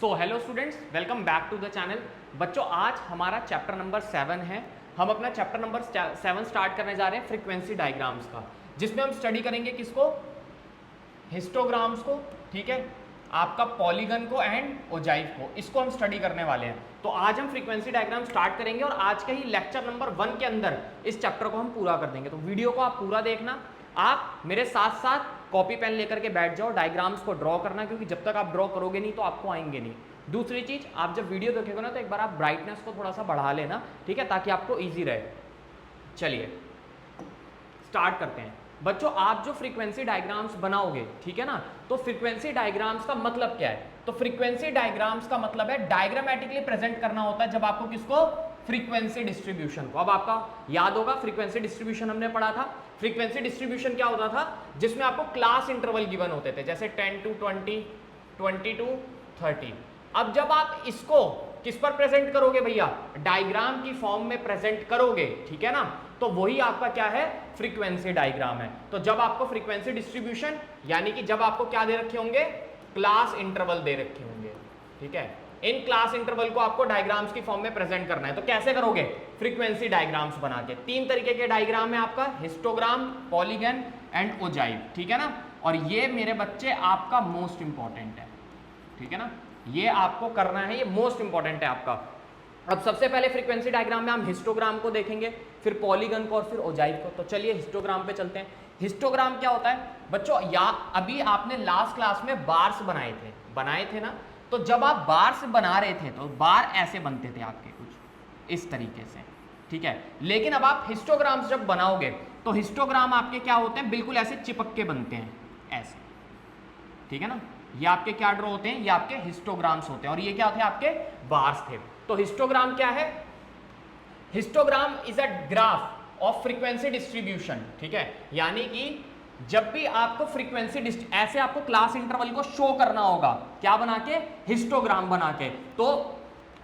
So hello students, welcome back to the channel. बच्चों, आज हमारा चैप्टर नंबर 7 है। हम अपना चैप्टर नंबर 7 स्टार्ट करने जा रहे हैं फ्रीक्वेंसी डायग्राम्स का, जिसमें हम स्टडी करेंगे किसको? हिस्टोग्राम्स को, ठीक है, आपका पॉलीगन को एंड ओजाइव को, इसको हम स्टडी करने वाले हैं। तो आज हम फ्रीक्वेंसी डायग्राम स्टार्ट करेंगे और आज के ही लेक्चर नंबर 1 के अंदर इस चैप्टर को हम पूरा कर देंगे। तो वीडियो को आप पूरा देखना, आप मेरे साथ साथ कॉपी पेन लेकर के बैठ जाओ, डायग्राम्स को ड्रॉ करना, क्योंकि जब तक आप ड्रॉ करोगे नहीं तो आपको आएंगे नहीं। दूसरी चीज, आप जब वीडियो देखेगे ना तो एक बार आप ब्राइटनेस को थोड़ा सा बढ़ा लेना, ठीक है, ताकि आपको ईजी रहे। चलिए स्टार्ट करते हैं। बच्चों, आप जो फ्रीक्वेंसी डायग्राम्स बनाओगे, ठीक है ना, तो फ्रीक्वेंसी डायग्राम्स का मतलब क्या है? तो फ्रीक्वेंसी डायग्राम्स का मतलब है डायग्रामेटिकली प्रेजेंट करना होता है जब आपको किसको? फ्रीक्वेंसी डिस्ट्रीब्यूशन को। अब आपका याद होगा फ्रीक्वेंसी डिस्ट्रीब्यूशन हमने पढ़ा था। फ्रीक्वेंसी डिस्ट्रीब्यूशन क्या होता था? जिसमें आपको क्लास इंटरवल गिवन होते थे, जैसे 10 to 20, 20 to 30। अब जब आप इसको किस पर प्रेजेंट करोगे भैया? डायग्राम की फॉर्म में प्रेजेंट करोगे, ठीक है ना, तो वही आपका क्या है? फ्रीक्वेंसी डायग्राम है। तो जब आपको फ्रीक्वेंसी डिस्ट्रीब्यूशन, यानी कि जब आपको क्या दे रखे होंगे? क्लास इंटरवल दे रखे होंगे, ठीक है, इन क्लास इंटरवल को आपको डायग्राम्स की फॉर्म में प्रेजेंट करना है। तो कैसे करोगे? फ्रीक्वेंसी डायग्राम्स बना के। 3 तरीके के डायग्राम है आपका, हिस्टोग्राम, पॉलीगन एंड ओजाइव, ठीक है ना। और ये मेरे बच्चे आपका मोस्ट इंपॉर्टेंट है, ठीक है ना, ये आपको करना है, ये मोस्ट इंपॉर्टेंट है आपका। अब सबसे पहले फ्रीक्वेंसी डायग्राम में हम हिस्टोग्राम को देखेंगे, फिर पॉलीगन को और फिर ओजाइव को। तो चलिए हिस्टोग्राम पे चलते हैं। हिस्टोग्राम क्या होता है बच्चों? या अभी आपने लास्ट क्लास में बार्स बनाए थे ना, तो जब आप बार्स बना रहे थे तो बार ऐसे बनते थे आपके, कुछ इस तरीके से, ठीक है। लेकिन अब आप हिस्टोग्राम्स जब बनाओगे तो हिस्टोग्राम आपके क्या होते हैं? बिल्कुल ऐसे चिपक के बनते हैं, ऐसे, ठीक है ना। ये आपके क्या ड्रॉ होते हैं? ये आपके हिस्टोग्राम्स होते हैं। और ये क्या थे? आपके बार्स थे। तो हिस्टोग्राम क्या है? Histogram is a graph of frequency distribution, ठीक है। यानी कि जब भी आपको फ्रीक्वेंसी ऐसे आपको क्लास इंटरवल को शो करना होगा, क्या बना के? हिस्टोग्राम बना के। तो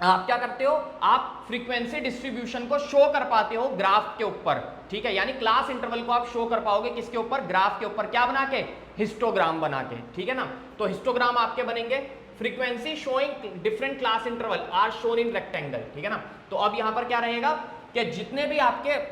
आप क्या करते हो? आप फ्रीक्वेंसी डिस्ट्रीब्यूशन को शो कर पाते हो ग्राफ के ऊपर, ठीक है, यानी क्लास इंटरवल को आप शो कर पाओगे किसके ऊपर? ग्राफ के ऊपर। क्या बना के? हिस्टोग्राम बना के, ठीक है ना। तो हिस्टोग्राम आपके बनेंगे, frequency showing different class interval are shown in rectangle, ठीक है ना। तो अब यहां पर क्या रहेगा कि जितने भी आपके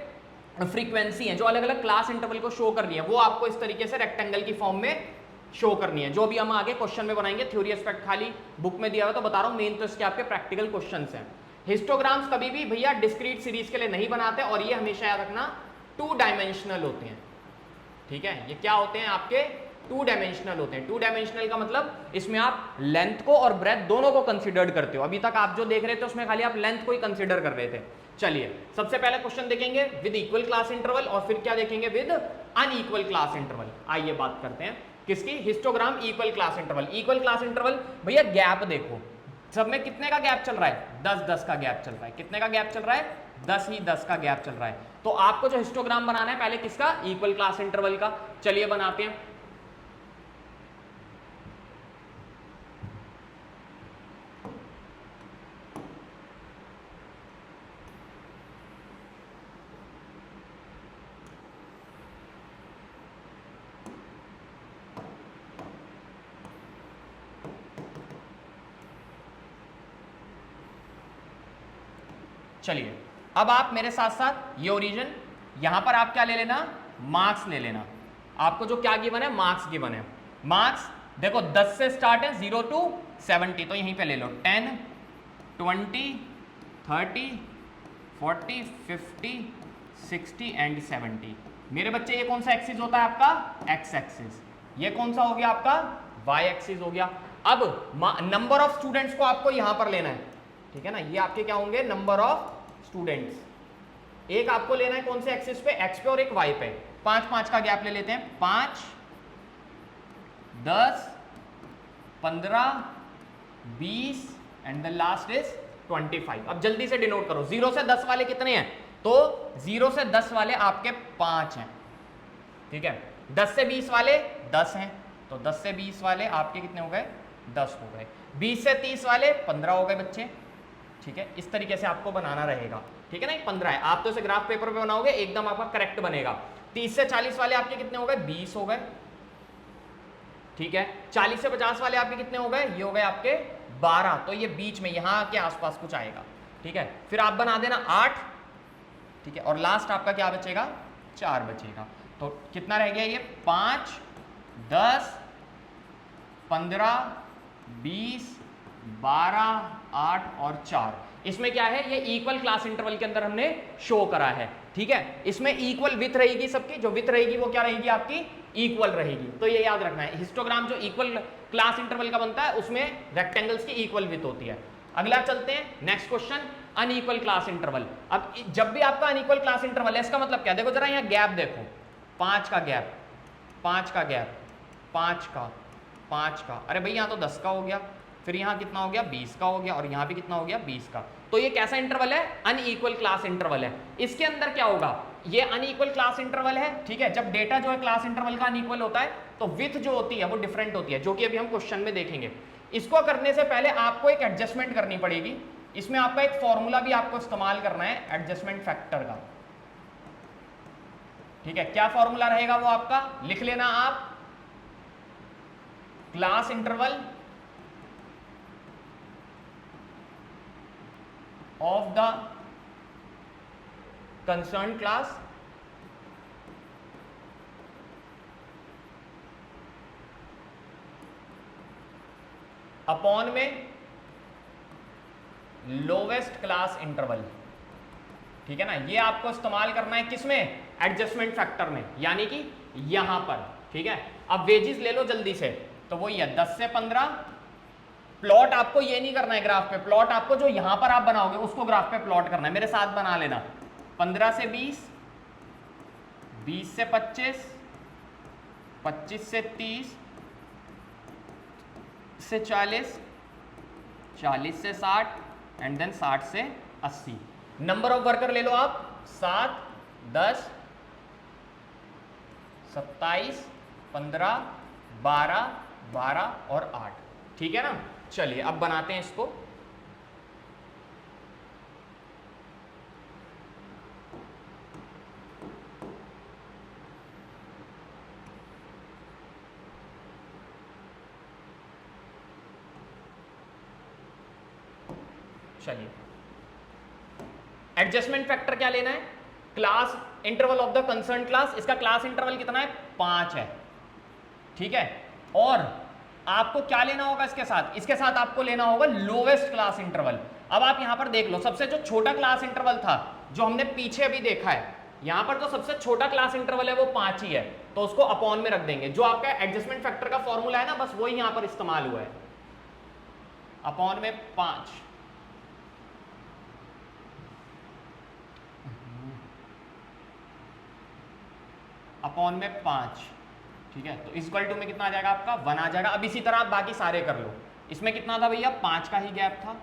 फ्रीक्वेंसी है जो अलग अलग क्लास इंटरवल को शो कर रही है, वो आपको इस तरीके से रेक्टेंगल की फॉर्म में शो करनी है, जो भी हम आगे क्वेश्चन में बनाएंगे। थ्योरी एस्पेक्ट खाली बुक में दिया हुआ तो बता रहा हूं, मेन तो इसके आपके प्रैक्टिकल क्वेश्चंस हैं। हिस्टोग्राम्स कभी भी भैया डिस्क्रीट सीरीज के लिए नहीं बनाते, और ये हमेशा याद रखना 2 डायमेंशनल होते हैं, ठीक है। ये क्या होते हैं? आपके 2 डायमेंशनल होते हैं। 2 डायमेंशनल का मतलब इसमें आप लेंथ को और ब्रेथ दोनों को कंसीडर करते हो। अभी तक आप जो देख रहे थे उसमें खाली आप लेंथ को ही कंसीडर कर रहे थे। चलिए सबसे पहले क्वेश्चन देखेंगे विद इक्वल क्लास इंटरवल, और फिर क्या देखेंगे? With unequal class interval. आइए बात करते हैं किसकी? Histogram equal class interval. Equal class interval भैया गैप देखो, सब में कितने का गैप चल रहा है? 10-10 का गैप चल रहा है। कितने का गैप चल रहा है? 10 ही 10 का गैप चल रहा है। तो आपको जो हिस्टोग्राम बनाना है पहले किसका? इक्वल क्लास इंटरवल का। चलिए बनाते हैं। चलिए अब आप मेरे साथ साथ ये ओरिजिन, यहां पर आप क्या ले लेना? मार्क्स ले लेना। आपको जो क्या गिवन है? मार्क्स गिवन है। मार्क्स देखो 10 से स्टार्ट है, 0 to 70, तो यहीं पे ले लो 10, 20, 30, 40, 50, 60 एंड 70। मेरे बच्चे ये कौन सा एक्सिस होता है आपका? X axis. ये कौन सा हो गया आपका? वाई एक्सिस हो गया। अब नंबर ऑफ स्टूडेंट्स को आपको यहां पर लेना है, ठीक है ना। ये आपके क्या होंगे? Number of students. एक आपको लेना है कौन से एक्सिस पे? एक्स पे, और एक वाई पे। 5-5 का गैप ले लेते हैं। 5, 10, 15, 20 एंड द लास्ट इज 25। अब जल्दी से डिनोट करो, 0 से 10 वाले कितने हैं? तो 0 से 10 वाले आपके 5 हैं, ठीक है। 10 से 20 वाले 10 हैं, तो 10 से 20 वाले आपके कितने हो गए? 10 हो गए। 20 से 30 वाले 15 हो गए बच्चे, ठीक है। इस तरीके से आपको बनाना रहेगा, ठीक है ना। 15 है, आप तो इसे ग्राफ पेपर पे बनाओगे एकदम आपका करेक्ट बनेगा। 30 से 40 वाले आपके कितने हो गए? 20 हो गए, ठीक है। 40 से 50 वाले आपके कितने हो गए? ये हो गए आपके 12, तो ये बीच में यहाँ के आसपास कुछ आएगा, ठीक है। फिर आप बना देना 8, ठीक है, और लास्ट आपका क्या बचेगा, 4 बचेगा। तो कितना रह गया ये, 5, 10, 15, 20, 12, 8 और 4। इसमें क्या है, ये इक्वल क्लास इंटरवल के अंदर हमने शो करा है, ठीक है। इसमें इक्वल विथ रहेगी सबकी, जो विथ रहेगी वो क्या रहेगी आपकी, इक्वल रहेगी। तो ये याद रखना है, हिस्टोग्राम जो इक्वल क्लास इंटरवल का बनता है उसमें रेक्टेंगल्स की इक्वल विथ होती है। अगला चलते हैं, next question, unequal class interval. अब जब भी आपका अनइक्वल क्लास इंटरवल है, इसका मतलब क्या, देखो जरा यहाँ गैप देखो, 5 का गैप, 5 का गैप, 5 का, 5 का, अरे भाई यहाँ तो 10 का हो गया, फिर यहाँ कितना हो गया, 20 का हो गया, और यहाँ भी कितना हो गया, 20 का। तो ये कैसा इंटरवल है, अनइक्वल क्लास इंटरवल है। इसके अंदर क्या होगा, ये अनइक्वल क्लास इंटरवल है, ठीक है। जब डेटा जो है क्लास इंटरवल का अनइक्वल होता है तो विथ जो होती है वो डिफरेंट होती है, जो कि अभी हम क्वेश्चन में देखेंगे। इसको करने से पहले आपको एक एडजस्टमेंट करनी पड़ेगी। इसमें आपका एक फॉर्मूला भी आपको इस्तेमाल करना है एडजस्टमेंट फैक्टर का, ठीक है। क्या फॉर्मूला रहेगा वो आपका लिख लेना आप, class interval of the concerned class upon में लोवेस्ट क्लास इंटरवल, ठीक है ना। ये आपको इस्तेमाल करना है किसमें, एडजस्टमेंट फैक्टर में, यानी कि यहां पर, ठीक है। अब वेजेस ले लो जल्दी से, तो वही है 10 से 15। प्लॉट आपको ये नहीं करना है ग्राफ पे, प्लॉट आपको जो यहां पर आप बनाओगे उसको ग्राफ पे प्लॉट करना है, मेरे साथ बना लेना। 15 से 20, 20 से 25, 25 से 30, से 40, 40 से 60 एंड देन 60 से 80। नंबर ऑफ वर्कर ले लो आप, 7, 10, 27, 15, 12, 12 और 8, ठीक है ना। चलिए अब बनाते हैं इसको। चलिए एडजस्टमेंट फैक्टर क्या लेना है, class interval of the concern class. इसका क्लास इंटरवल कितना है, 5 है, ठीक है। और आपको क्या लेना होगा इसके साथ आपको लेना होगा लोवेस्ट क्लास इंटरवल। अब आप यहां पर देख लो, सबसे जो छोटा क्लास इंटरवल था जो हमने पीछे अभी देखा है, यहां पर जो सबसे छोटा क्लास इंटरवल है वो 5 ही है, तो उसको अपॉन में रख देंगे। जो आपका एडजस्टमेंट फैक्टर का फॉर्मूला है ना, बस वही यहां पर इस्तेमाल हुआ है, अपॉन में 5। अपॉन में 5, ठीक है। तो इक्वल टू में कितना आ जाएगा आपका, 1 आ जाएगा। अब इसी तरह आप बाकी सारे कर लो। इसमें कितना था भैया, 5 का ही गैप था,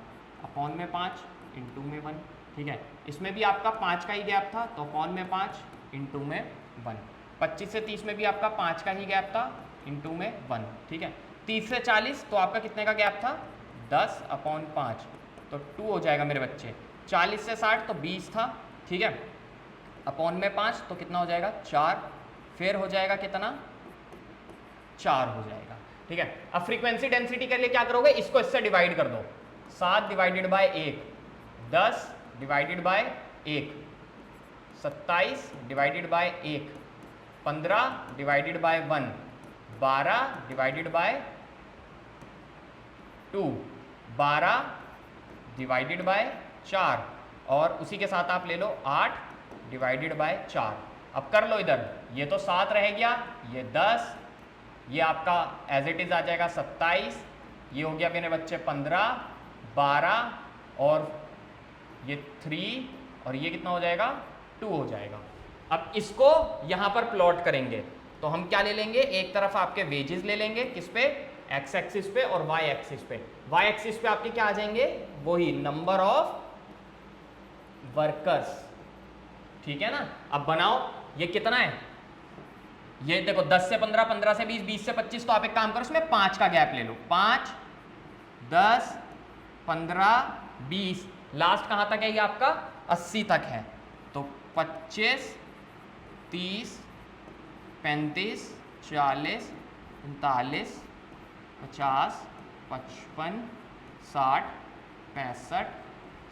अपॉन में 5 इंटू में 1, ठीक है। इसमें भी आपका 5 का ही गैप था, तो अपॉन में 5 इंटू में 1। 25 से 30 में भी आपका 5 का ही गैप था, इंटू में 1, ठीक है। 30 से 40 तो आपका कितने का गैप था, 10 अपॉन 5, तो 2 हो जाएगा मेरे बच्चे। 40 से 60 तो 20 था, ठीक है, अपॉन में 5 तो कितना हो जाएगा, 4, फिर हो जाएगा कितना, 4 हो जाएगा, ठीक है। अब फ्रीक्वेंसी डेंसिटी के लिए क्या करोगे, इसको इससे डिवाइड कर दो, 7 divided by 1, 10 divided by 1, 27 divided by 1, 15 divided by 1, 12 divided by 2, 12 divided by 4, और उसी के साथ आप ले लो 8 डिवाइडेड बाय 4। अब कर लो इधर, ये तो 7 रह गया, ये 10, ये आपका एज इट इज आ जाएगा 27, ये हो गया मेरे बच्चे 15, 12 और ये 3, और ये कितना हो जाएगा, 2 हो जाएगा। अब इसको यहां पर प्लॉट करेंगे तो हम क्या ले लेंगे, एक तरफ आपके वेजेस ले लेंगे, किस पे, एक्स एक्सिस पे, और वाई एक्सिस पे। वाई एक्सिस पे आपके क्या आ जाएंगे, वही नंबर ऑफ वर्कर्स, ठीक है ना। अब बनाओ, ये कितना है, ये देखो 10 से 15, 15 से 20, 20 से 25, तो आप एक काम करो इसमें 5 का गैप ले लो, 5, 10, 15, 20, लास्ट कहां तक है ये आपका, 80 तक है, तो 25, 30, 35, 40, 39, 50, 55, 60, 65,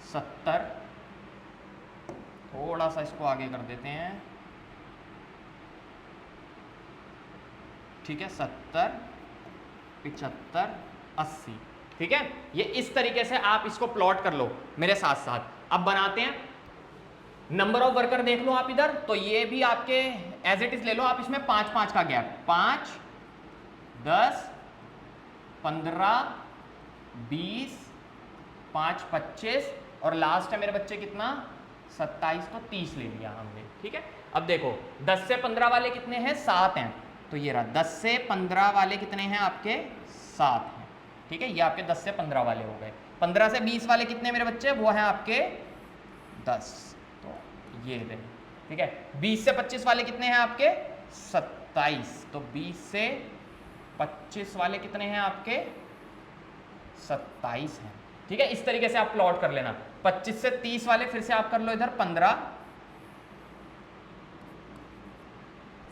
70, थोड़ा सा इसको आगे कर देते हैं, ठीक है, 70, 75, 80, ठीक है। ये इस तरीके से आप इसको प्लॉट कर लो मेरे साथ साथ। अब बनाते हैं नंबर ऑफ वर्कर, देख लो आप इधर, तो ये भी आपके एज इट इज ले लो आप, इसमें 5-5 का गैप, 5, 10, 15, 20, 5, 25 और लास्ट है मेरे बच्चे कितना 27, तो 30 ले लिया हमने, ठीक है। अब देखो 10 से 15 वाले कितने हैं, 7 हैं, तो ये रहा 10 से 15 वाले कितने हैं आपके 7 हैं, ठीक है, ये आपके 10 से 15 वाले हो गए। 15 से 20 वाले कितने मेरे बच्चे, वो हैं आपके 10, तो ये रहे, ठीक है। 20 से 25 वाले कितने हैं आपके 27, तो 20 से 25 वाले कितने हैं आपके 27 हैं, ठीक है। इस तरीके से आप प्लॉट कर लेना। 25 से 30 वाले फिर से आप कर लो इधर 15,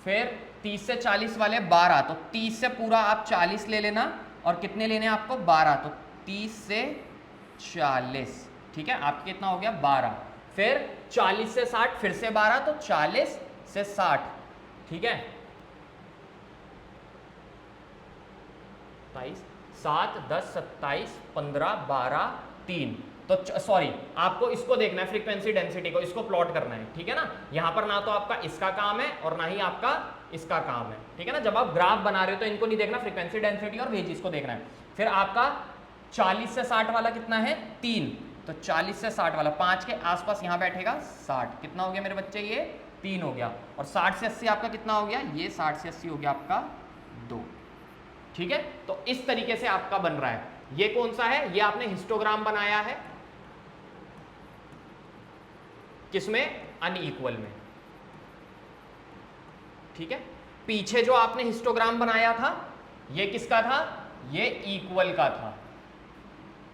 फिर 30 से 40 वाले 12, तो 30 से पूरा आप 40 ले लेना और कितने लेने हैं आपको 12, तो 30 से 40, ठीक है, आपके कितना हो गया 12, फिर 40 से 60 फिर से 12, तो 40 से 60, ठीक है, 27, 7, 10, 27, 15, 12, 3, तो सॉरी आपको इसको देखना है, फ्रीक्वेंसी डेंसिटी को, इसको प्लॉट करना है, ठीक है ना। यहां पर ना तो आपका इसका काम है और ना ही आपका इसका काम है, ठीक है ना। जब आप ग्राफ बना रहे हो तो इनको नहीं देखना, फ्रीक्वेंसी डेंसिटी और वेजेस को देखना है। फिर आपका 40 से 60 वाला कितना है 3, तो 40 से 60 वाला 5 के आसपास यहां बैठेगा 60, कितना हो गया मेरे बच्चे ये 3 हो गया, और 60 से 80 आपका कितना हो गया, ये 60 से 80 हो गया आपका 2, ठीक है। तो इस तरीके से आपका बन रहा है। ये कौन सा है, ये आपने हिस्टोग्राम बनाया है, किसमें अनइक्वल में, ठीक है। पीछे जो आपने हिस्टोग्राम बनाया था ये किसका था, ये इक्वल का था,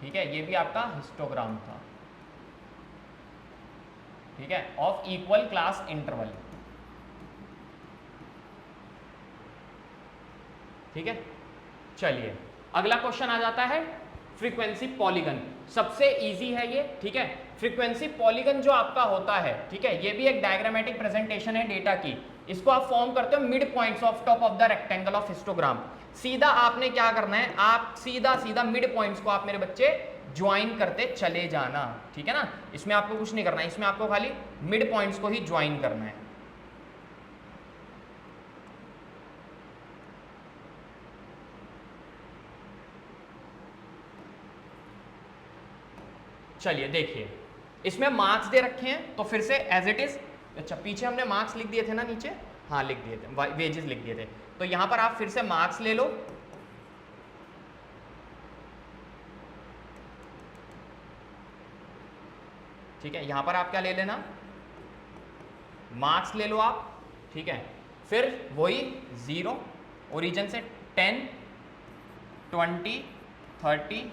ठीक है, ये भी आपका हिस्टोग्राम था, ठीक है, ऑफ इक्वल क्लास इंटरवल, ठीक है। चलिए अगला क्वेश्चन आ जाता है फ्रीक्वेंसी पॉलीगन, सबसे इजी है ये, ठीक है। फ्रीक्वेंसी पॉलीगन जो आपका होता है, ठीक है, ये भी एक डायग्रामेटिक प्रेजेंटेशन है डेटा की, इसको आप फॉर्म करते हो mid points of top of the rectangle of histogram. सीधा आपने क्या करना है, आप सीधा सीधा मिड पॉइंट्स को आप मेरे बच्चे ज्वाइन करते चले जाना, ठीक है ना। इसमें आपको कुछ नहीं करना है, इसमें आपको खाली मिड पॉइंट्स को ही ज्वाइन करना है। चलिए देखिए, इसमें मार्क्स दे रखे हैं, तो फिर से एज इट इज, अच्छा पीछे हमने मार्क्स लिख दिए थे ना नीचे, हाँ लिख दिए थे, वेजेस लिख दिए थे, तो यहां पर आप फिर से मार्क्स ले लो, ठीक है, यहां पर आप क्या ले लेना, मार्क्स ले लो आप, ठीक है। फिर वही 0 ओरिजिन से 10, 20, 30,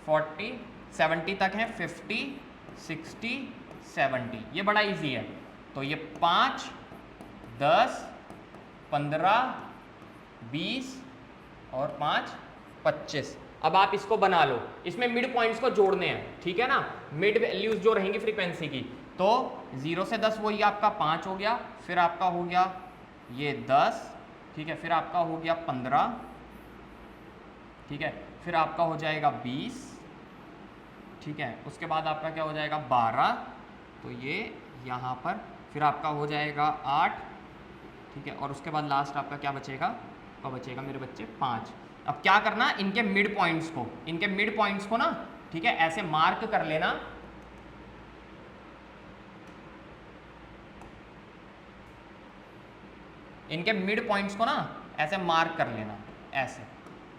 40, 70 तक है, 50, 60, 70, ये बड़ा इजी है। तो ये 5, 10, 15, 20 और 5, 25। अब आप इसको बना लो, इसमें मिड पॉइंट्स को जोड़ने हैं, ठीक है ना, मिड वैल्यूज जो रहेंगी फ्रीक्वेंसी की। तो 0 से 10 वही आपका 5 हो गया, फिर आपका हो गया ये 10, ठीक है, फिर आपका हो गया 15, ठीक है, फिर आपका हो जाएगा 20, ठीक है, उसके बाद आपका क्या हो जाएगा 12, तो ये यहाँ पर फिर आपका हो जाएगा 8, ठीक है, और उसके बाद लास्ट आपका क्या बचेगा, तो बचेगा मेरे बच्चे 5। अब क्या करना, इनके मिड पॉइंट्स को ना, ठीक है, ऐसे मार्क कर लेना, इनके मिड पॉइंट्स को ना ऐसे मार्क कर लेना, ऐसे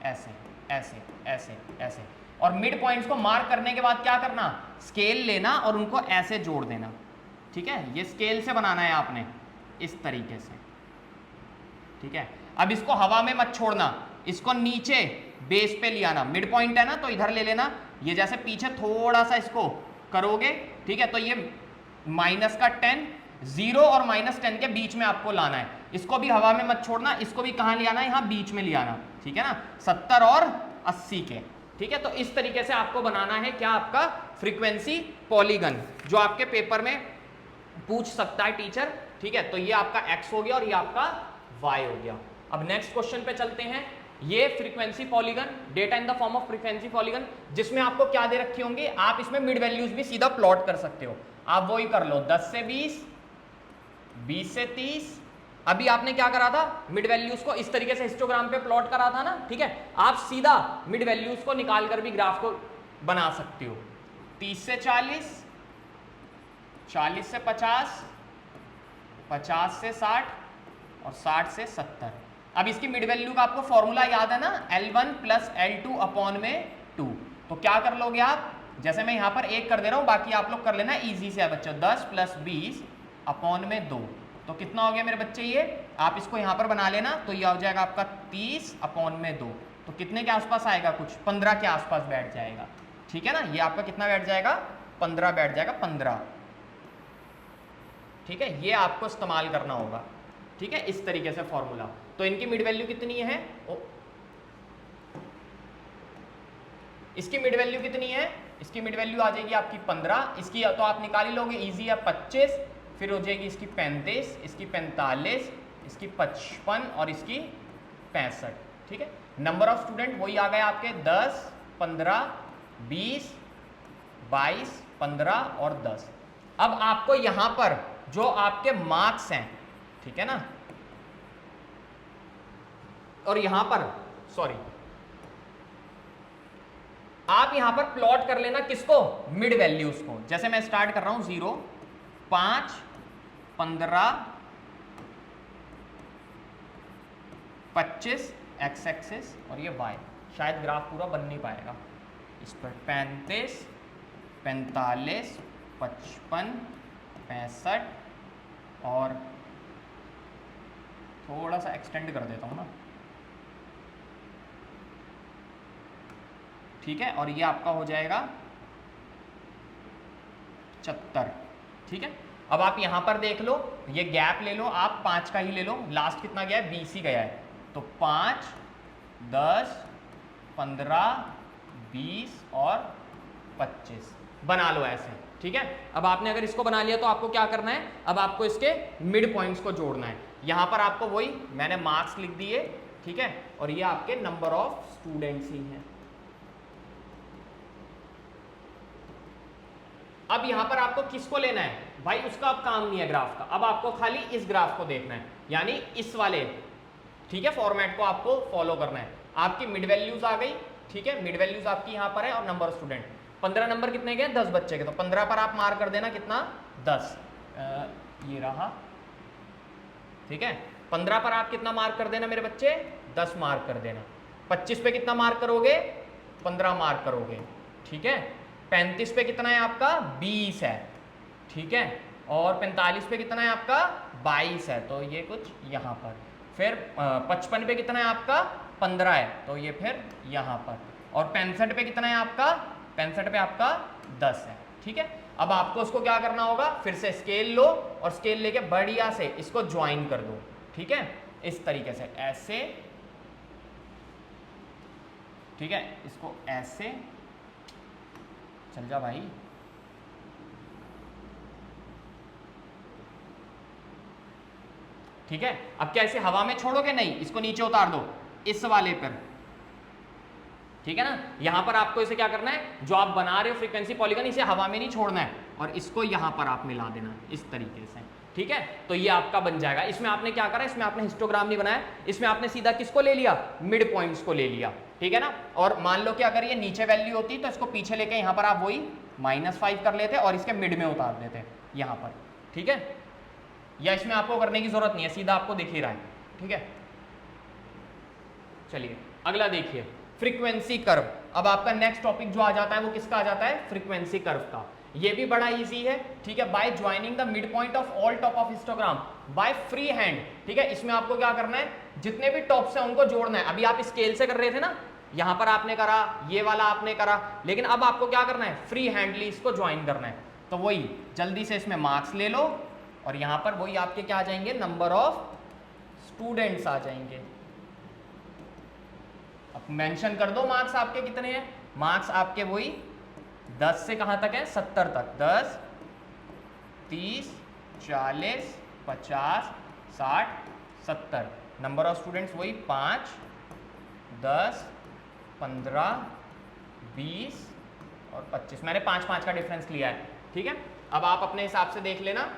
ऐसे ऐसे ऐसे ऐसे, और मिड पॉइंट्स को मार्क करने के बाद क्या करना, स्केल लेना और उनको ऐसे जोड़ देना, ठीक है, ये स्केल से बनाना है आपने इस तरीके से, ठीक है। अब इसको हवा में मत छोड़ना, इसको नीचे बेस पे ले आना, मिड पॉइंट है ना तो इधर ले लेना, ये जैसे पीछे थोड़ा सा इसको करोगे, ठीक है, तो ये माइनस का 10, 0 और -10 के बीच में आपको लाना है, इसको भी हवा में मत छोड़ना, इसको भी कहाँ ले आना है, यहाँ बीच में ले आना, ठीक है ना, 70 और 80 के, ठीक है, तो इस तरीके से आपको बनाना है क्या, आपका फ्रीक्वेंसी पॉलीगन, जो आपके पेपर में पूछ सकता है टीचर। ठीक है, तो ये आपका x हो गया और ये आपका y हो गया। अब नेक्स्ट क्वेश्चन पे चलते हैं। ये frequency polygon, data in the form of frequency polygon, जिसमें आपको क्या दे रखे होंगे, आप इसमें मिड वैल्यूज भी सीधा प्लॉट कर सकते हो। आप वही कर लो 10 से 20, 20 से 30। अभी आपने क्या करा था, मिड वैल्यूज को इस तरीके से हिस्टोग्राम पे प्लॉट करा था ना। ठीक है, आप सीधा मिड वैल्यूज को निकाल कर भी ग्राफ को बना सकते हो। 30 से 40, 40 से 50, 50 से 60 और 60 से 70। अब इसकी मिड वैल्यू का आपको फॉर्मूला याद है ना, L1 प्लस L2 अपॉन में 2। तो क्या कर लोगे आप, जैसे मैं यहाँ पर 1 कर दे रहा हूँ, बाकी आप लोग कर लेना, इजी से है बच्चों। 10 प्लस 20 अपॉन में 2, तो कितना हो गया मेरे बच्चे, ये आप इसको यहाँ पर बना लेना, तो ये हो जाएगा आपका 30 अपॉन में 2। तो कितने के आसपास आएगा, कुछ 15 के आसपास बैठ जाएगा। ठीक है ना, ये आपका कितना बैठ जाएगा, 15 बैठ जाएगा, 15। ठीक है, ये आपको इस्तेमाल करना होगा। ठीक है, इस तरीके से फॉर्मूला। तो इनकी मिड वैल्यू कितनी है, इसकी मिड वैल्यू कितनी है, इसकी मिड वैल्यू आ जाएगी आपकी 15। इसकी तो आप निकाल ही लोगे, इजी है, 25, फिर हो जाएगी इसकी 35, इसकी 45, इसकी 55 और इसकी 65। ठीक है, नंबर ऑफ स्टूडेंट वही आ गए आपके 10, 15, 20, 22, 15 और 10। अब आपको यहां पर जो आपके मार्क्स हैं, ठीक है ना, और यहां पर सॉरी, आप यहां पर प्लॉट कर लेना किसको, मिड वैल्यूज को। जैसे मैं स्टार्ट कर रहा हूं 0, 5, 15, 25 एक्स एक्सिस और ये y। शायद ग्राफ पूरा बन नहीं पाएगा इस पर। 35, 45, 55, 65 और थोड़ा सा एक्सटेंड कर देता हूँ ना। ठीक है, और ये आपका हो जाएगा 74। ठीक है, अब आप यहां पर देख लो, ये गैप ले लो, आप 5 का ही ले लो, लास्ट कितना गया है, 20 ही गया है। तो 5, 10, 15, 20 और 25 बना लो ऐसे। ठीक है, अब आपने अगर इसको बना लिया तो आपको क्या करना है, अब आपको इसके मिड पॉइंट्स को जोड़ना है। यहां पर आपको वही मैंने मार्क्स लिख दिए। ठीक है, और ये आपके नंबर ऑफ स्टूडेंट्स ही हैं। अब यहां पर आपको किसको लेना है भाई, उसका अब काम नहीं है ग्राफ का, अब आपको खाली इस ग्राफ को देखना है, यानी इस वाले, ठीक है, फॉर्मेट को आपको फॉलो करना है। आपकी मिड वैल्यूज आ गई। ठीक है, मिड वैल्यूज आपकी यहां पर है और नंबर ऑफ स्टूडेंट। 15 नंबर कितने गए, 10 बच्चे के, तो 15 पर आप मार्क कर देना कितना, 10। ये रहा। ठीक है, 15 पर आप कितना मार्क कर देना मेरे बच्चे, 10 मार्क कर देना। 25 पे कितना मार्क करोगे, 15 मार्क करोगे। ठीक है, 35 पे कितना है आपका, 20 है। ठीक है, और 45 पे कितना है आपका, 22 है, तो ये कुछ यहाँ पर। फिर 55 पे कितना है आपका, 15 है, तो ये फिर यहाँ पर। और 65 पे कितना है आपका, 65 पे आपका 10 है। ठीक है, अब आपको उसको क्या करना होगा, फिर से स्केल लो और स्केल लेके बढ़िया से इसको ज्वाइन कर दो। ठीक है, इस तरीके से ऐसे। ठीक है, इसको ऐसे, चल जा भाई। ठीक है, अब क्या इसे हवा में छोड़ोगे, नहीं, इसको नीचे उतार दो इस वाले पर। ठीक है ना, यहां पर आपको इसे क्या करना है, जो आप बना रहे हो फ्रीक्वेंसी पॉलीगन, इसे हवा में नहीं छोड़ना है और इसको यहां पर आप मिला देना इस तरीके से। ठीक है, तो ये आपका बन जाएगा। इसमें आपने क्या करा, इसमें आपने हिस्टोग्राम नहीं बनाया, इसमें आपने सीधा किसको ले लिया, मिड पॉइंट्स को ले लिया। ठीक है ना, और मान लो कि अगर ये नीचे वैल्यू होती तो इसको पीछे लेके यहां पर आप वही -5 कर लेते और इसके मिड में उतार देते यहां पर। ठीक है, या इसमें आपको करने की जरूरत नहीं है, सीधा आपको दिख ही रहा है। ठीक है, चलिए अगला देखिए, फ्रीक्वेंसी कर्व। अब आपका नेक्स्ट टॉपिक जो आ जाता है वो किसका आ जाता है, फ्रीक्वेंसी कर्व का। ये भी बड़ा इजी है। ठीक है, by joining the mid point of all top of histogram by free hand. ठीक है, इसमें आपको क्या करना है, जितने भी टॉप्स हैं उनको जोड़ना है। अभी आप स्केल से कर रहे थे ना, यहां पर आपने करा, ये वाला आपने करा, लेकिन अब आपको क्या करना है, फ्री हैंडली इसको ज्वाइन करना है। तो वही जल्दी से इसमें मार्क्स ले लो और यहां पर वही आपके क्या आ जाएंगे, नंबर ऑफ स्टूडेंट्स आ जाएंगे। अब मेंशन कर दो मार्क्स आपके कितने हैं। मार्क्स आपके वही 10 से कहाँ तक है, 70 तक। 10, 30, 40, 50, 60, 70। नंबर ऑफ स्टूडेंट्स वही 5, 10, 15, 20 और 25। मैंने 5-5 का डिफरेंस लिया है, ठीक है। अब आप अपने हिसाब से देख लेना।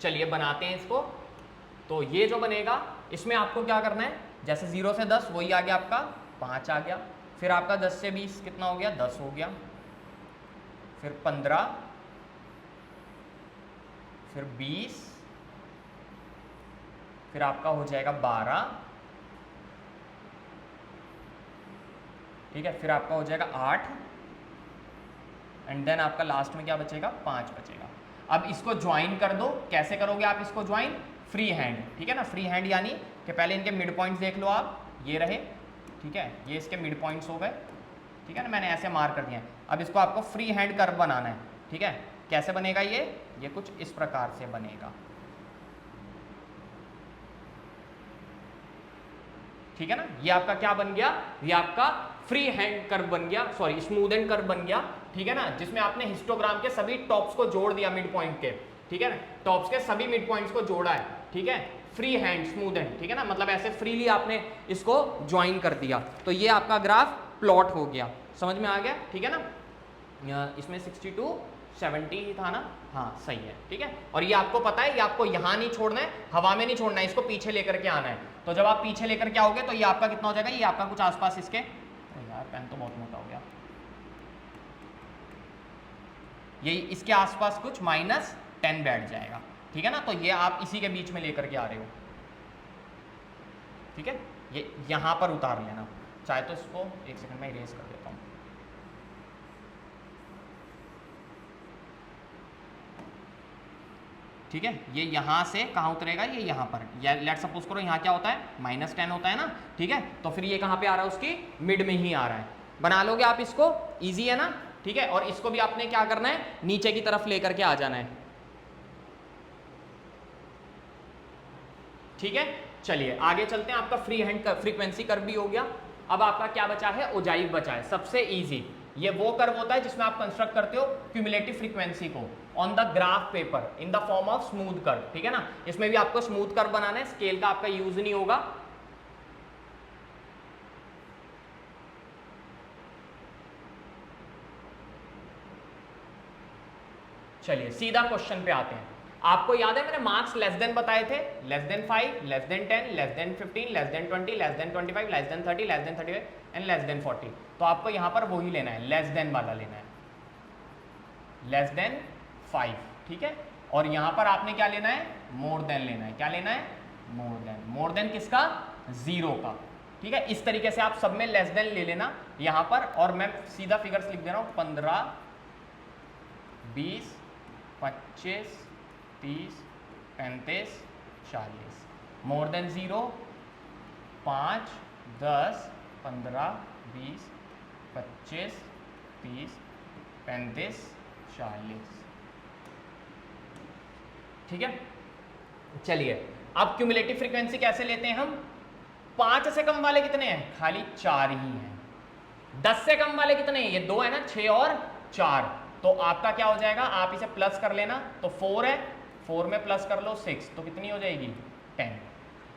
चलिए बनाते हैं इसको। तो ये जो बनेगा इसमें आपको क्या करना है, जैसे 0 से 10 वही आ गया आपका 5 आ गया, फिर आपका 10 से 20 कितना हो गया, 10 हो गया, फिर 15, फिर 20, फिर आपका हो जाएगा 12, ठीक है, फिर आपका हो जाएगा 8 एंड देन आपका लास्ट में क्या बचेगा, 5 बचेगा। अब इसको ज्वाइन कर दो। कैसे करोगे आप इसको ज्वाइन, फ्री हैंड, ठीक है ना। फ्री हैंड यानी कि पहले इनके मिड पॉइंट्स देख लो आप, ये रहे, ठीक है, ये इसके मिड पॉइंट्स हो गए, ठीक है ना, मैंने ऐसे मार्क कर दिया है। अब इसको आपको फ्री हैंड कर्व बनाना है, ठीक है। कैसे बनेगा ये कुछ इस प्रकार से बनेगा, ठीक है ना। ये आपका क्या बन गया, ये आपका फ्री हैंड कर्व बन गया, सॉरी स्मूथ एंड कर्व बन गया, ठीक है ना, जिसमें आपने हिस्टोग्राम के सभी टॉप्स को जोड़ दिया मिड पॉइंट के, ठीक है ना, टॉप्स के सभी मिड पॉइंट्स को जोड़ा है, ठीक है। फ्री हैंड स्मूथ एंड, ठीक है ना, मतलब ऐसे फ्रीली आपने इसको ज्वाइन कर दिया। तो ये आपका ग्राफ प्लॉट हो गया, समझ में आ गया, ठीक है ना। इसमें 62 70 ही था ना, हाँ सही है, ठीक है। और ये आपको पता है, ये आपको यहाँ नहीं छोड़ना है, हवा में नहीं छोड़ना है, इसको पीछे लेकर के आना है। तो जब आप पीछे लेकर के आओगे तो ये आपका कितना हो जाएगा, ये आपका कुछ आसपास इसके, यार पेन तो बहुत मोटा हो गया, ये इसके आसपास कुछ -10 बैठ जाएगा, ठीक है ना। तो ये आप इसी के बीच में लेकर के आ रहे हो, ठीक है। ये यहाँ पर उतार लेना, चाहे तो इसको एक सेकंड में इरेज कर देता हूँ। ठीक है, ये यहाँ से कहाँ उतरेगा, ये यहाँ पर, या लेट सपोज करो यहाँ क्या होता है, -10 होता है ना, ठीक है। तो फिर ये कहाँ पे आ रहा है, उसकी मिड में ही आ रहा है। बना लोगे आप इसको, इजी है ना, ठीक है। और इसको भी आपने क्या करना है, नीचे की तरफ लेकर के आ जाना है, ठीक है। चलिए आगे चलते हैं। आपका फ्री हैंड फ्रीक्वेंसी कर्व भी हो गया। अब आपका क्या बचा है, ओजाइव बचा है, सबसे इजी। ये वो कर्व होता है जिसमें आप कंस्ट्रक्ट करते हो क्यूमुलेटिव फ्रीक्वेंसी को on the graph paper in the form of smooth curve, ठीक है ना। इसमें भी आपको स्मूथ कर्व बनाना है, स्केल का आपका यूज नहीं होगा। चलिए सीधा क्वेश्चन पे आते हैं। आपको याद है मैंने मार्क्स लेस देन बताए थे, <5, <10, <15, <20, <25, <30, <35 एंड <40। तो आपको यहां पर वही लेना है, लेस देन वाला लेना है, <5, ठीक है। और यहां पर आपने क्या लेना है, मोर देन लेना है। क्या लेना है, मोर देन। मोर देन किसका, 0 का, ठीक है। इस तरीके से आप सब में लेस देन ले लेना यहां पर। और मैं सीधा फिगर्स लिख दे रहा हूं, 15, 20, 25, 30, 35, 40। मोर देन 0 5, 10, 15, 20, 25, 30, 35, 40, ठीक है। चलिए अब क्यूमुलेटिव फ्रीक्वेंसी कैसे लेते हैं हम। 5 से कम वाले कितने हैं, खाली 4 ही हैं। 10 से कम वाले कितने हैं, ये 2 है ना, 6 और 4। तो आपका क्या हो जाएगा, आप इसे प्लस कर लेना, तो 4 है, 4 में प्लस कर लो 6, तो कितनी हो जाएगी, 10।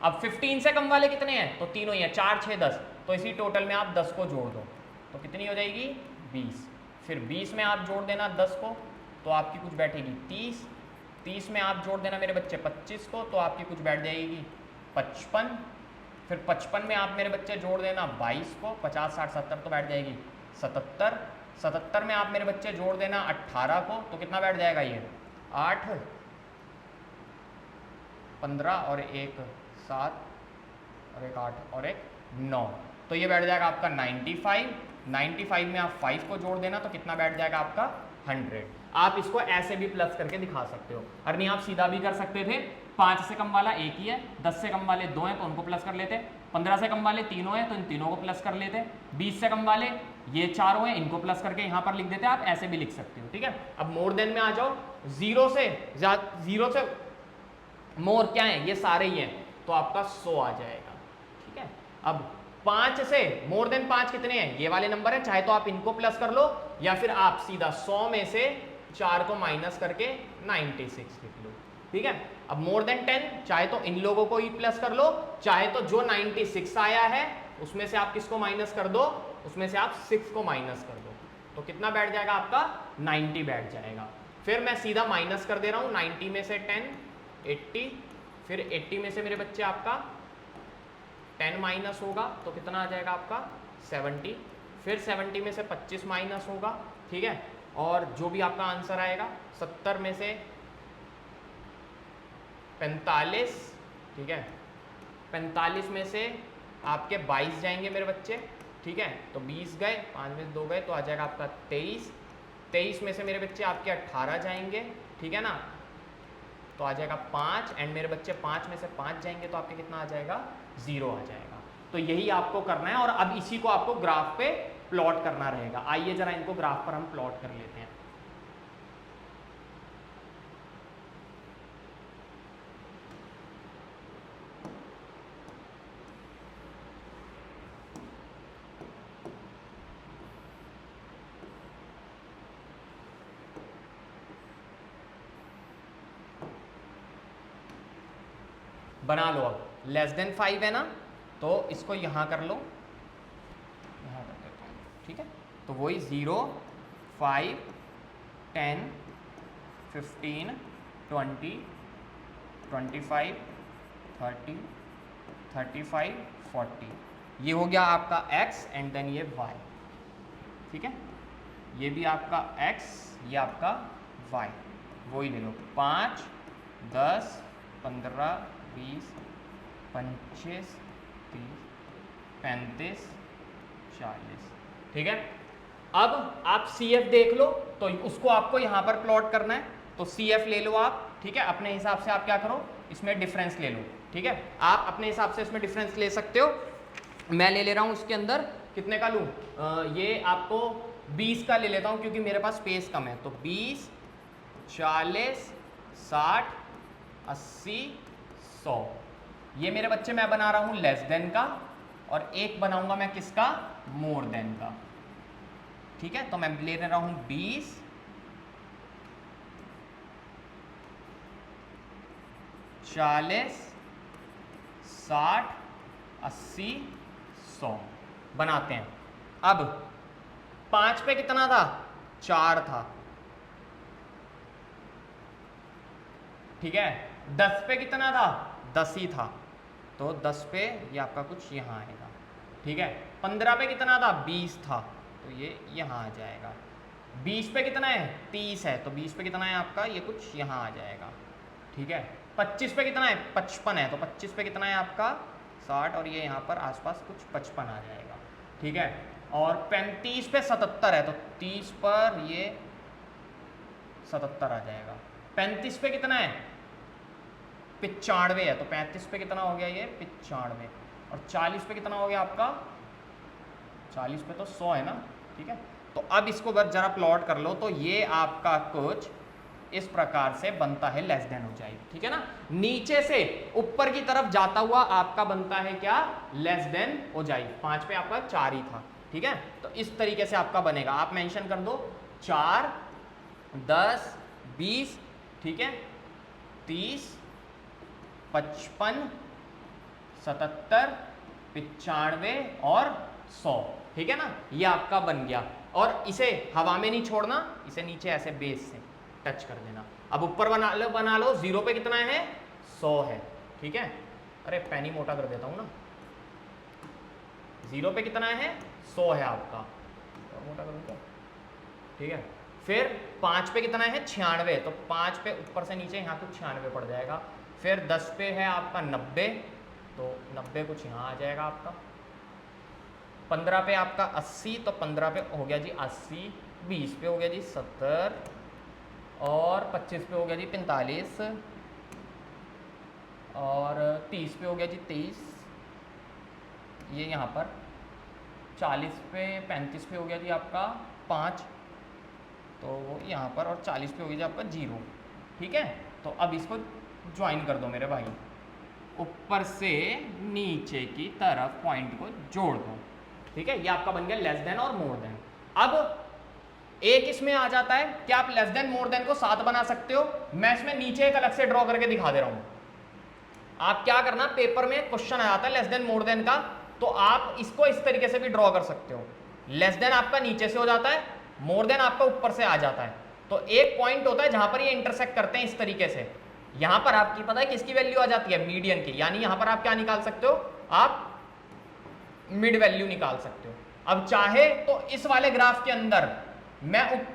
अब 15 से कम वाले कितने हैं, तो तीनों ही है, 4, 6, 10। तो इसी टोटल में आप 10 को जोड़ दो, तो कितनी हो जाएगी, 20। फिर 20 में आप जोड़ देना 10 को, तो आपकी कुछ बैठेगी 30। 30 में आप जोड़ देना मेरे बच्चे 25 को, तो आपकी कुछ बैठ जाएगी 55। फिर 55 में आप मेरे बच्चे जोड़ देना 22 को, 50, 60, 70 तो बैठ जाएगी 77। 77 में आप मेरे बच्चे जोड़ देना 18 को, तो कितना बैठ जाएगा ये, 8, 15 और एक 7 और एक 8 और एक 9, तो ये बैठ जाएगा आपका 95। 95 में आप 5 को जोड़ देना, तो कितना बैठ जाएगा आपका 100। आप इसको ऐसे भी प्लस करके दिखा सकते हो, और नहीं आप सीधा भी कर सकते थे। 5 से कम वाला एक ही है, 10 से कम वाले 2 हैं तो उनको प्लस कर लेते, 15 से कम वाले तीनों हैं तो इन तीनों को प्लस कर लेते, 20 से कम वाले ये चारों हैं, इनको प्लस करके यहाँ पर लिख देते। आप ऐसे भी लिख सकते हो, ठीक है। अब मोर देन में आ जाओ, 0 से मोर क्या है, ये सारे ही हैं, तो आपका 100 आ जाएगा, ठीक है। अब 5 से मोर देन 5 कितने हैं, ये वाले नंबर है, चाहे तो आप इनको प्लस कर लो या फिर आप सीधा 100 में से 4 को माइनस करके 96 लिख लो, ठीक है। अब मोर देन 10 चाहे तो इन लोगों को ही प्लस कर लो, चाहे तो जो 96 आया है उसमें से आप किसको माइनस कर दो, उसमें से आप 6 को माइनस कर दो, तो कितना बैठ जाएगा आपका 90 बैठ जाएगा। फिर मैं सीधा माइनस कर दे रहा हूँ, 90 में से 10 80, फिर 80 में से मेरे बच्चे आपका 10 माइनस होगा तो कितना आ जाएगा आपका 70, फिर 70 में से 25 माइनस होगा, ठीक है। और जो भी आपका आंसर आएगा 70 में से 45, ठीक है, 45 में से आपके 22 जाएंगे मेरे बच्चे, ठीक है, तो 20 गए, 5 में से 2 गए तो आ जाएगा आपका 23, 23 में से मेरे बच्चे आपके 18 जाएंगे, ठीक है ना, तो आ जाएगा 5, एंड मेरे बच्चे 5 में से 5 जाएंगे तो आपके कितना आ जाएगा 0 आ जाएगा। तो यही आपको करना है और अब इसी को आपको ग्राफ पे प्लॉट करना रहेगा। आइए जरा इनको ग्राफ पर हम प्लॉट कर लेते हैं। बना लो, अब लेस देन 5 है ना, तो इसको यहाँ कर लो, यहाँ कर देता हूँ, ठीक है, तो वही 0 5 10 15 20 25 30 35 40, ये हो गया आपका x एंड देन ये y, ठीक है, ये भी आपका x, ये आपका y, वही ले लो 5 10 15 20 25 30 35 40, ठीक है। अब आप CF देख लो, तो उसको आपको यहाँ पर प्लॉट करना है, तो CF ले लो आप, ठीक है, अपने हिसाब से आप क्या करो इसमें डिफरेंस ले लो, ठीक है, आप अपने हिसाब से इसमें डिफरेंस ले सकते हो। मैं ले रहा हूँ इसके अंदर कितने का लूँ, ये आपको 20 का ले लेता हूँ क्योंकि मेरे पास स्पेस कम है, तो 20 40 60 80 100, ये मेरे बच्चे मैं बना रहा हूँ लेस देन का, और एक बनाऊंगा मैं किसका, मोर देन का, ठीक है। तो मैं ले रहा हूँ 20 40 60 80 100 बनाते हैं। अब 5 पे कितना था, 4 था, ठीक है, 10 पे कितना था, 10 ही था, तो 10 पे ये आपका कुछ यहाँ आएगा, ठीक है, 15 पे कितना था, 20 था, तो ये यहाँ आ जाएगा, 20 पे कितना है, 30 है, तो 20 पे कितना है आपका, ये कुछ यहाँ आ जाएगा, ठीक है, 25 पे कितना है, 55 है, तो 25 पे कितना है आपका 60, और ये यहाँ पर आसपास कुछ 55 आ जाएगा, ठीक है, और 35 पे 77 है, तो 30 पर ये 77 आ जाएगा, 35 पे कितना है, 95 है, तो 35 पे कितना हो गया, ये 95, और 40 पे कितना हो गया आपका, 40 पे तो 100 है ना, ठीक है। तो अब इसको बस जरा प्लॉट कर लो, तो ये आपका कुछ इस प्रकार से बनता है, लेस देन ऊंचाई, ठीक है ना, नीचे से ऊपर की तरफ जाता हुआ आपका बनता है क्या, लेस देन ऊंचाई। 5 पे आपका 4 ही था, ठीक है, तो इस तरीके से आपका बनेगा, आप मेंशन कर दो 4 10 20, ठीक है, 30 55 77 95 और 100, ठीक है ना, ये आपका बन गया। और इसे हवा में नहीं छोड़ना, इसे नीचे ऐसे बेस से टच कर देना। अब ऊपर बना लो 0 पे कितना है, 100 है, ठीक है, अरे पेन ही मोटा कर देता हूँ ना, 0 पे कितना है, 100 है आपका, और मोटा कर दूँगा, ठीक है। फिर 5 पे कितना है, 96, तो 5 पे ऊपर से नीचे यहाँ कुछ 96 पड़ जाएगा। फिर 10 पे है आपका 90, तो 90 कुछ यहाँ आ जाएगा आपका। 15 पे आपका 80, तो 15 पे हो गया जी 80, 20 पे हो गया जी 70, और 25 पे हो गया जी 45, और 30 पे हो गया जी 23, ये यहाँ पर 40 पे 35 पे हो गया जी आपका 5, तो वो यहाँ पर, और 40 पे हो गया जी आपका 0, ठीक है। तो अब इसको ज्वाइन कर दो मेरे भाई, ऊपर से नीचे की तरफ पॉइंट को जोड़ दो। ठीक है, ये आपका बन गया लेस देन और मोर देन। अब एक इसमें आ जाता है कि आप लेस देन मोर देन को 7 बना सकते हो। मैं इसमें नीचे एक अलग से ड्रॉ करके दिखा दे रहा हूं। आप क्या करना, पेपर में क्वेश्चन आ जाता है लेस देन मोर देन का, तो आप इसको इस तरीके से भी ड्रॉ कर सकते हो। लेस देन आपका नीचे से हो जाता है, मोर देन आपका ऊपर से आ जाता है। तो एक पॉइंट होता है जहां पर ये इंटरसेक्ट करते हैं इस तरीके से। यहां पर आपकी पता है किसकी वैल्यू आ जाती है, मीडियन की। यानी यहां पर आप क्या निकाल सकते हो, आप मिड वैल्यू निकाल सकते हो। अब चाहे तो इस वाले ग्राफ के अंदर मैं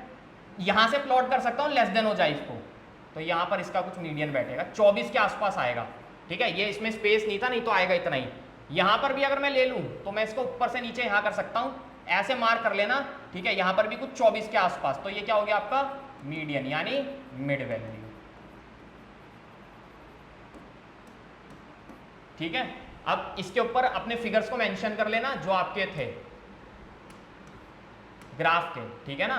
यहां से प्लॉट कर सकता हूं लेस देन हो जाए इसको, तो यहां पर इसका कुछ मीडियन बैठेगा, 24 के आसपास आएगा। ठीक है, ये इसमें स्पेस नहीं था, नहीं तो आएगा इतना ही। यहां पर भी अगर मैं ले लूं तो मैं इसको ऊपर से नीचे यहां कर सकता हूं, ऐसे मार्क कर लेना। ठीक है, यहां पर भी कुछ 24 के आसपास, तो ये क्या हो गया आपका मीडियन यानी मिड वैल्यू। ठीक है, अब इसके ऊपर अपने फिगर्स को मेंशन कर लेना जो आपके थे ग्राफ के। ठीक है ना,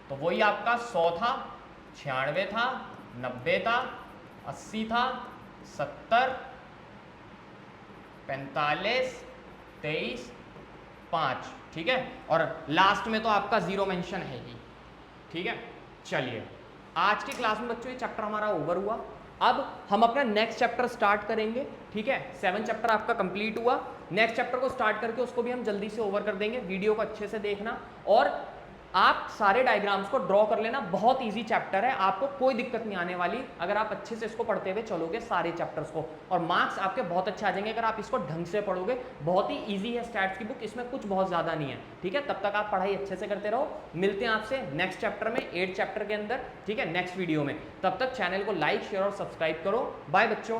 तो वही आपका 100 था, 96 था, 90 था, 80 था, 70, 45, 23, 5। ठीक है, और लास्ट में तो आपका 0 मेंशन है ही। ठीक है, चलिए आज की क्लास में बच्चों ये चैप्टर हमारा ओवर हुआ। अब हम अपना नेक्स्ट चैप्टर स्टार्ट करेंगे। ठीक है, 7 चैप्टर आपका कंप्लीट हुआ। नेक्स्ट चैप्टर को स्टार्ट करके उसको भी हम जल्दी से ओवर कर देंगे। वीडियो को अच्छे से देखना और आप सारे डायग्राम्स को ड्रॉ कर लेना। बहुत इजी चैप्टर है, आपको कोई दिक्कत नहीं आने वाली अगर आप अच्छे से इसको पढ़ते हुए चलोगे सारे चैप्टर्स को, और मार्क्स आपके बहुत अच्छे आ जाएंगे अगर आप इसको ढंग से पढ़ोगे। बहुत ही इजी है स्टैट्स की बुक, इसमें कुछ बहुत ज़्यादा नहीं है। ठीक है, तब तक आप पढ़ाई अच्छे से करते रहो। मिलते हैं आपसे नेक्स्ट चैप्टर में, 8 चैप्टर के अंदर। ठीक है, नेक्स्ट वीडियो में। तब तक चैनल को लाइक, शेयर और सब्सक्राइब करो। बाय बच्चों।